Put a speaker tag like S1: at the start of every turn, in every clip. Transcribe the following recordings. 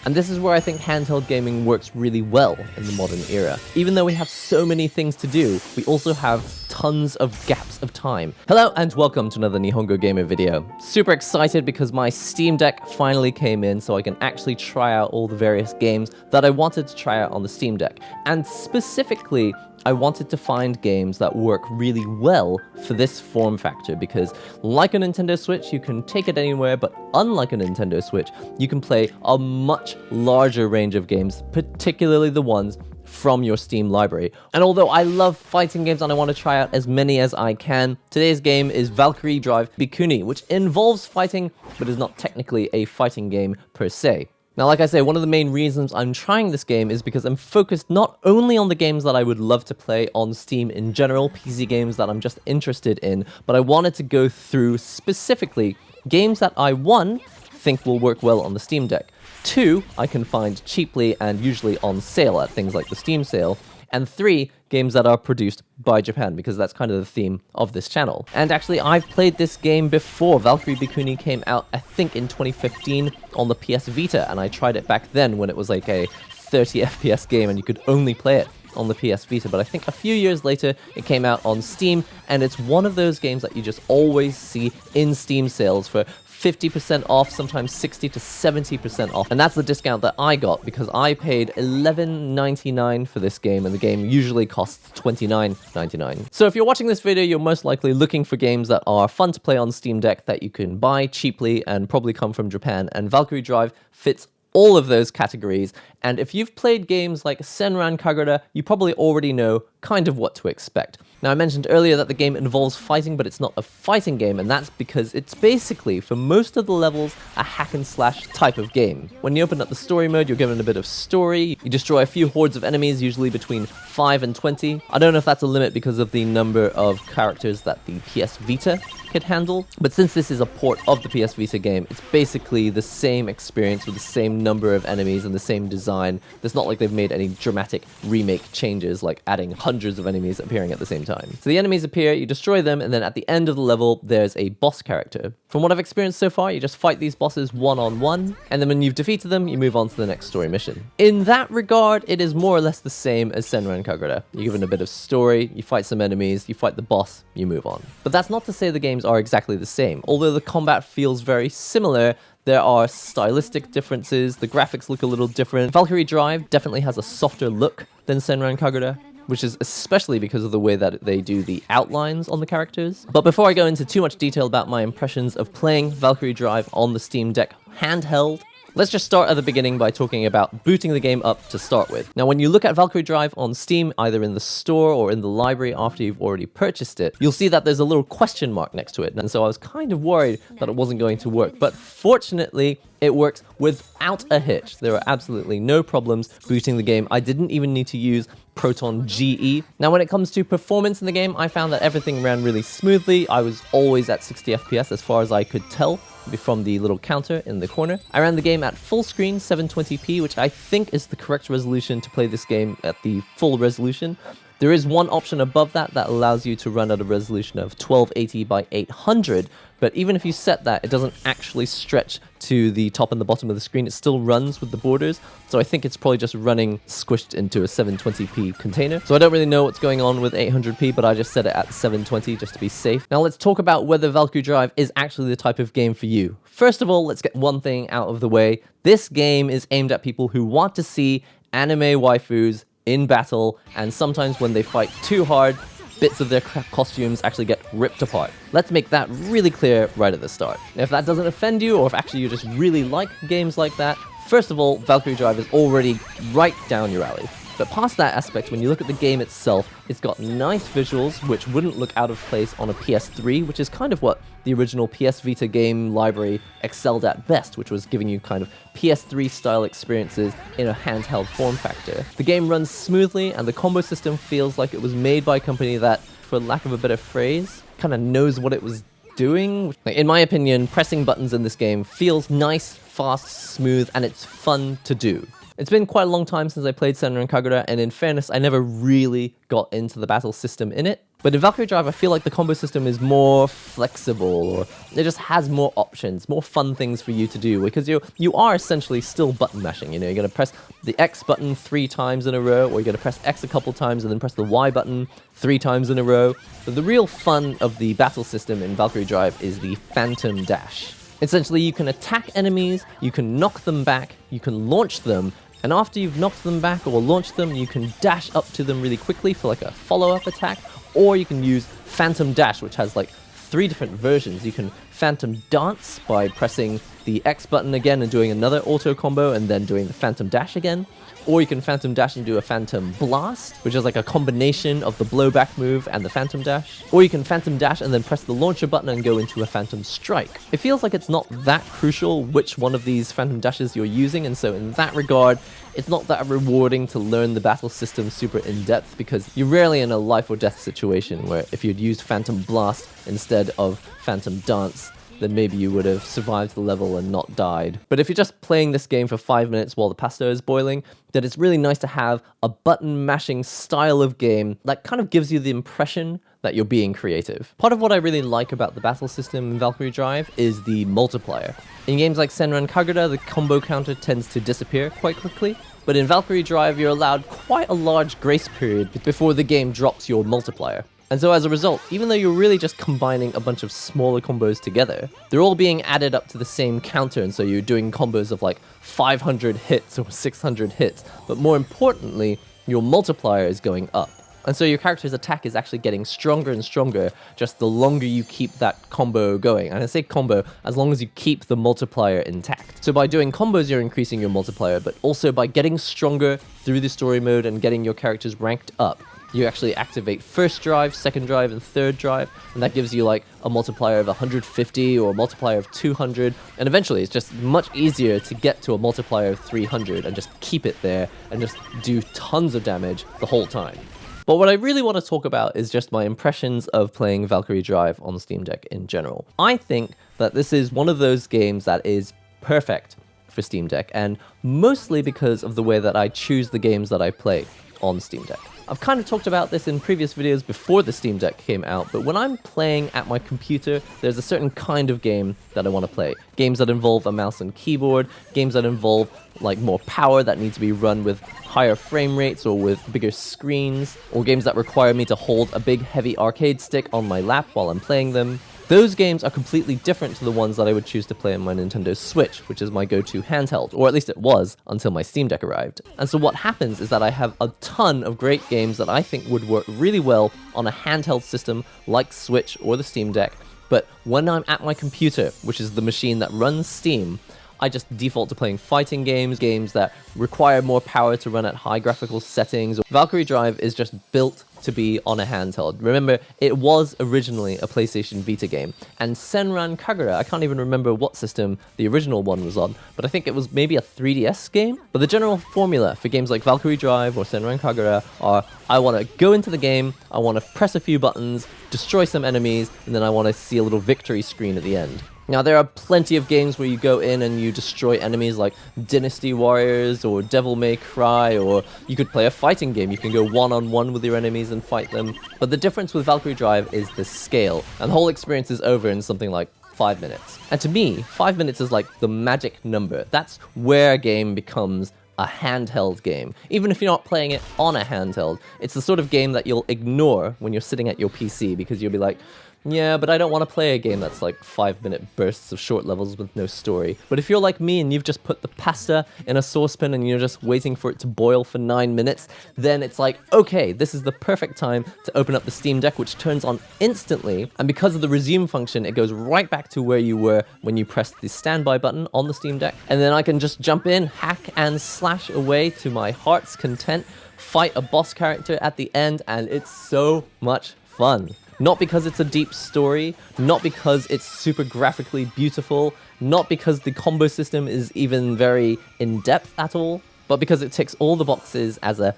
S1: And this is where I think handheld gaming works really well in the modern era. Even though we have so many things to do, we also have tons of gaps of time. Hello and welcome to another NihongoGamer video. Super excited because my Steam Deck finally came in so I can actually try out all the various games that I wanted to try out on the Steam Deck. And specifically, I wanted to find games that work really well for this form factor because like a Nintendo Switch, you can take it anywhere, but unlike a Nintendo Switch, you can play a much larger range of games, particularly the ones from your Steam library. And although I love fighting games and I want to try out as many as I can, today's game is Valkyrie Drive Bikuni, which involves fighting, but is not technically a fighting game per se. Now, like I say, one of the main reasons I'm trying this game is because I'm focused not only on the games that I would love to play on Steam in general, PC games that I'm just interested in, but I wanted to go through specifically games that I, one, think will work well on the Steam Deck, two, I can find cheaply and usually on sale at things like the Steam sale, and three, games that are produced by Japan, because that's kind of the theme of this channel. And actually, I've played this game before. Valkyrie Bikuni came out, I think, in 2015 on the PS Vita, and I tried it back then when it was like a 30 FPS game and you could only play it on the PS Vita. But I think a few years later, it came out on Steam, and it's one of those games that you just always see in Steam sales for 50% off, sometimes 60 to 70% off. And that's the discount that I got because I paid $11.99 for this game and the game usually costs $29.99. So if you're watching this video, you're most likely looking for games that are fun to play on Steam Deck that you can buy cheaply and probably come from Japan, and Valkyrie Drive fits all of those categories. And if you've played games like Senran Kagura, you probably already know kind of what to expect. Now, I mentioned earlier that the game involves fighting, but it's not a fighting game, and that's because it's basically, for most of the levels, a hack and slash type of game. When you open up the story mode, you're given a bit of story, you destroy a few hordes of enemies, usually between 5 and 20. I don't know if that's a limit because of the number of characters that the PS Vita could handle, but since this is a port of the PS Vita game, it's basically the same experience with the same number of enemies and the same design. It's not like they've made any dramatic remake changes, like adding hundreds of enemies appearing at the same time. So the enemies appear, you destroy them, and then at the end of the level, there's a boss character. From what I've experienced so far, you just fight these bosses one-on-one, and then when you've defeated them, you move on to the next story mission. In that regard, it is more or less the same as Senran Kagura. You're given a bit of story, you fight some enemies, you fight the boss, you move on. But that's not to say the games are exactly the same. Although the combat feels very similar, there are stylistic differences, the graphics look a little different. Valkyrie Drive definitely has a softer look than Senran Kagura, which is especially because of the way that they do the outlines on the characters. But before I go into too much detail about my impressions of playing Valkyrie Drive on the Steam Deck handheld, let's just start at the beginning by talking about booting the game up to start with. Now, when you look at Valkyrie Drive on Steam, either in the store or in the library after you've already purchased it, you'll see that there's a little question mark next to it. And so I was kind of worried that it wasn't going to work. But fortunately, it works without a hitch. There are absolutely no problems booting the game. I didn't even need to use Proton GE. Now, when it comes to performance in the game, I found that everything ran really smoothly. I was always at 60 FPS as far as I could tell from the little counter in the corner. I ran the game at full screen 720p, which I think is the correct resolution to play this game at the full resolution. There is one option above that that allows you to run at a resolution of 1280 by 800, but even if you set that, it doesn't actually stretch to the top and the bottom of the screen. It still runs with the borders, so I think it's probably just running squished into a 720p container. So I don't really know what's going on with 800p, but I just set it at 720 just to be safe. Now let's talk about whether Valkyrie Drive is actually the type of game for you. First of all, let's get one thing out of the way. This game is aimed at people who want to see anime waifus in battle, and sometimes when they fight too hard, bits of their costumes actually get ripped apart. Let's make that really clear right at the start. If that doesn't offend you, or if actually you just really like games like that, first of all, Valkyrie Drive is already right down your alley. But past that aspect, when you look at the game itself, it's got nice visuals, which wouldn't look out of place on a PS3, which is kind of what the original PS Vita game library excelled at best, which was giving you kind of PS3-style experiences in a handheld form factor. The game runs smoothly, and the combo system feels like it was made by a company that, for lack of a better phrase, kind of knows what it was doing. In my opinion, pressing buttons in this game feels nice, fast, smooth, and it's fun to do. It's been quite a long time since I played Senran Kagura, and in fairness, I never really got into the battle system in it. But in Valkyrie Drive, I feel like the combo system is more flexible, or it just has more options, more fun things for you to do, because you are essentially still button mashing. You know, you're going to press the X button 3 times in a row, or you're going to press X a couple times and then press the Y button 3 times in a row. But the real fun of the battle system in Valkyrie Drive is the Phantom Dash. Essentially, you can attack enemies, you can knock them back, you can launch them, and after you've knocked them back or launched them, you can dash up to them really quickly for like a follow-up attack, or you can use Phantom Dash, which has like 3 different versions. You can Phantom Dance by pressing the X button again and doing another auto combo and then doing the Phantom Dash again. Or you can Phantom Dash and do a Phantom Blast, which is like a combination of the blowback move and the Phantom Dash. Or you can Phantom Dash and then press the launcher button and go into a Phantom Strike. It feels like it's not that crucial which one of these Phantom Dashes you're using, and so in that regard, it's not that rewarding to learn the battle system super in-depth, because you're rarely in a life or death situation where if you'd used Phantom Blast instead of Phantom Dance, then maybe you would have survived the level and not died. But if you're just playing this game for 5 minutes while the pasta is boiling, then it's really nice to have a button mashing style of game that kind of gives you the impression that you're being creative. Part of what I really like about the battle system in Valkyrie Drive is the multiplier. In games like Senran Kagura, the combo counter tends to disappear quite quickly, but in Valkyrie Drive, you're allowed quite a large grace period before the game drops your multiplier. And so as a result, even though you're really just combining a bunch of smaller combos together, they're all being added up to the same counter, and so you're doing combos of like 500 hits or 600 hits, but more importantly, your multiplier is going up. And so your character's attack is actually getting stronger and stronger just the longer you keep that combo going. And I say combo as long as you keep the multiplier intact. So by doing combos, you're increasing your multiplier, but also by getting stronger through the story mode and getting your characters ranked up, you actually activate first drive, second drive, and third drive, and that gives you like a multiplier of 150 or a multiplier of 200, and eventually it's just much easier to get to a multiplier of 300 and just keep it there and just do tons of damage the whole time. But what I really want to talk about is just my impressions of playing Valkyrie Drive on Steam Deck in general. I think that this is one of those games that is perfect for Steam Deck, and mostly because of the way that I choose the games that I play on Steam Deck. I've kind of talked about this in previous videos before the Steam Deck came out, but when I'm playing at my computer, there's a certain kind of game that I want to play. Games that involve a mouse and keyboard, games that involve like more power that need to be run with higher frame rates or with bigger screens, or games that require me to hold a big heavy arcade stick on my lap while I'm playing them. Those games are completely different to the ones that I would choose to play on my Nintendo Switch, which is my go-to handheld, or at least it was until my Steam Deck arrived. And so what happens is that I have a ton of great games that I think would work really well on a handheld system like Switch or the Steam Deck, but when I'm at my computer, which is the machine that runs Steam, I just default to playing fighting games, games that require more power to run at high graphical settings. Valkyrie Drive is just built to be on a handheld. Remember, it was originally a PlayStation Vita game, and Senran Kagura, I can't even remember what system the original one was on, but I think it was maybe a 3DS game. But the general formula for games like Valkyrie Drive or Senran Kagura are, I want to go into the game, I want to press a few buttons, destroy some enemies, and then I want to see a little victory screen at the end. Now, there are plenty of games where you go in and you destroy enemies like Dynasty Warriors or Devil May Cry, or you could play a fighting game. You can go one-on-one with your enemies and fight them. But the difference with Valkyrie Drive is the scale, and the whole experience is over in something like 5 minutes. And to me, 5 minutes is like the magic number. That's where a game becomes a handheld game. Even if you're not playing it on a handheld, it's the sort of game that you'll ignore when you're sitting at your PC, because you'll be like, yeah, but I don't want to play a game that's like 5-minute bursts of short levels with no story. But if you're like me and you've just put the pasta in a saucepan and you're just waiting for it to boil for 9 minutes, then it's like, okay, this is the perfect time to open up the Steam Deck, which turns on instantly. And because of the resume function, it goes right back to where you were when you pressed the standby button on the Steam Deck. And then I can just jump in, hack and slash away to my heart's content, fight a boss character at the end, and it's so much fun. Not because it's a deep story, not because it's super graphically beautiful, not because the combo system is even very in-depth at all, but because it ticks all the boxes as a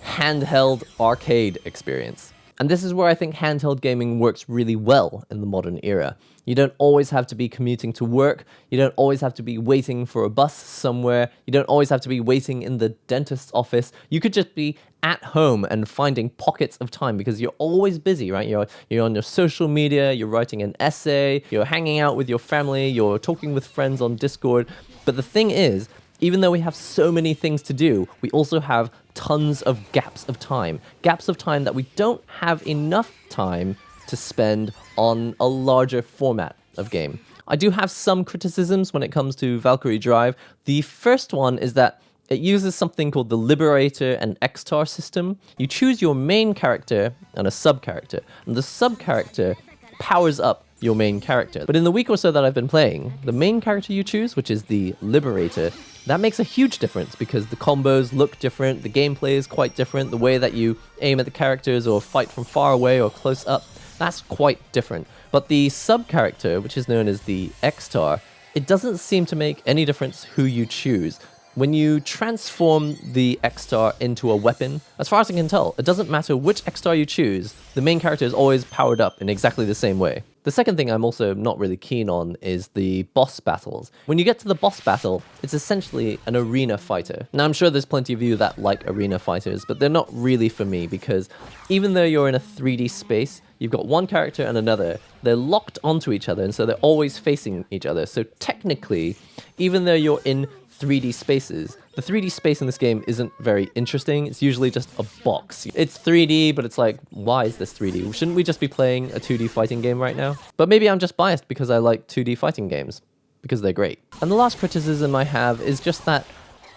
S1: handheld arcade experience. And this is where I think handheld gaming works really well in the modern era. You don't always have to be commuting to work. You don't always have to be waiting for a bus somewhere. You don't always have to be waiting in the dentist's office. You could just be at home and finding pockets of time because you're always busy, right? You're on your social media, you're writing an essay, you're hanging out with your family, you're talking with friends on Discord. But the thing is, even though we have so many things to do, we also have tons of gaps of time that we don't have enough time to spend on a larger format of game. I do have some criticisms when it comes to Valkyrie Drive. The first one is that it uses something called the Liberator and X-Star system. You choose your main character and a sub-character, and the sub-character powers up your main character. But in the week or so that I've been playing, the main character you choose, which is the Liberator, that makes a huge difference because the combos look different, the gameplay is quite different, the way that you aim at the characters or fight from far away or close up, that's quite different. But the sub-character, which is known as the X-Star, it doesn't seem to make any difference who you choose. When you transform the X-Star into a weapon, as far as I can tell, it doesn't matter which X-Star you choose, the main character is always powered up in exactly the same way. The second thing I'm also not really keen on is the boss battles. When you get to the boss battle, it's essentially an arena fighter. Now, I'm sure there's plenty of you that like arena fighters, but they're not really for me because even though you're in a 3D space, you've got one character and another, they're locked onto each other, and so they're always facing each other. So technically, even though you're in 3D spaces, the 3D space in this game isn't very interesting. It's usually just a box. It's 3D, but it's like, why is this 3D? Shouldn't we just be playing a 2D fighting game right now? But maybe I'm just biased because I like 2D fighting games, because they're great. And the last criticism I have is just that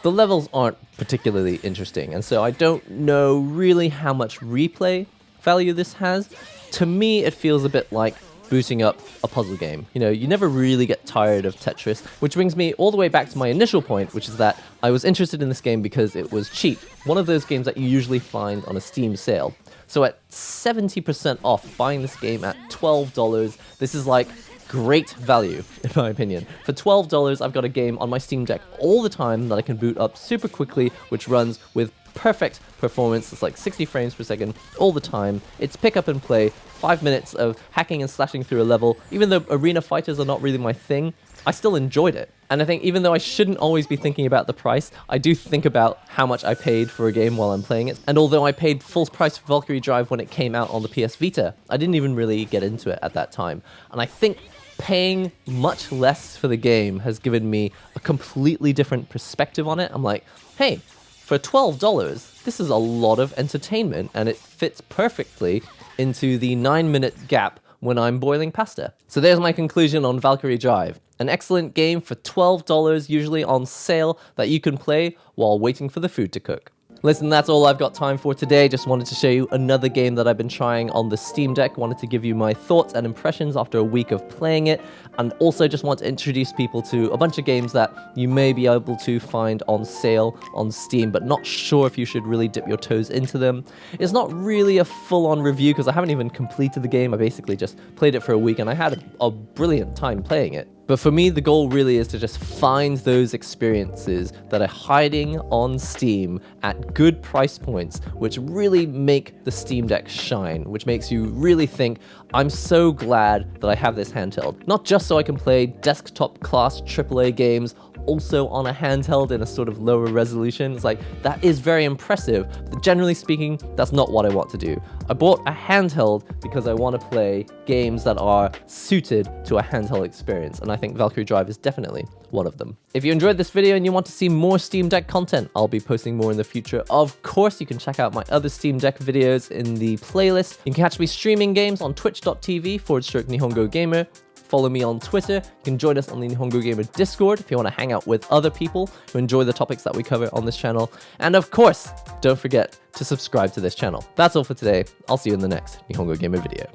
S1: the levels aren't particularly interesting, and so I don't know really how much replay value this has. To me, it feels a bit like booting up a puzzle game. You know, you never really get tired of Tetris, which brings me all the way back to my initial point, which is that I was interested in this game because it was cheap. One of those games that you usually find on a Steam sale. So at 70% off, buying this game at $12, this is like great value, in my opinion. For $12, I've got a game on my Steam Deck all the time that I can boot up super quickly, which runs with perfect performance. It's like 60 frames per second all the time. It's pick up and play, 5 minutes of hacking and slashing through a level. Even though arena fighters are not really my thing, I still enjoyed it. And I think even though I shouldn't always be thinking about the price, I do think about how much I paid for a game while I'm playing it. And although I paid full price for Valkyrie Drive when it came out on the PS Vita, I didn't even really get into it at that time. And I think paying much less for the game has given me a completely different perspective on it. I'm like, hey, for $12, this is a lot of entertainment, and it fits perfectly into the 9-minute gap when I'm boiling pasta. So there's my conclusion on Valkyrie Drive. An excellent game for $12, usually on sale, that you can play while waiting for the food to cook. Listen, that's all I've got time for today. Just wanted to show you another game that I've been trying on the Steam Deck. Wanted to give you my thoughts and impressions after a week of playing it. And also just want to introduce people to a bunch of games that you may be able to find on sale on Steam, but not sure if you should really dip your toes into them. It's not really a full-on review because I haven't even completed the game. I basically just played it for a week and I had a brilliant time playing it. But for me, the goal really is to just find those experiences that are hiding on Steam at good price points, which really make the Steam Deck shine, which makes you really think, I'm so glad that I have this handheld. Not just so I can play desktop class AAA games, also on a handheld in a sort of lower resolution. It's like, that is very impressive, but generally speaking, that's not what I want to do. I bought a handheld because I want to play games that are suited to a handheld experience, and I think Valkyrie Drive is definitely one of them. If you enjoyed this video and you want to see more Steam Deck content, I'll be posting more in the future. Of course, you can check out my other Steam Deck videos in the playlist. You can catch me streaming games on twitch.tv/NihongoGamer. Follow me on Twitter. You can join us on the NihongoGamer Discord if you want to hang out with other people who enjoy the topics that we cover on this channel. And of course, don't forget to subscribe to this channel. That's all for today. I'll see you in the next NihongoGamer video.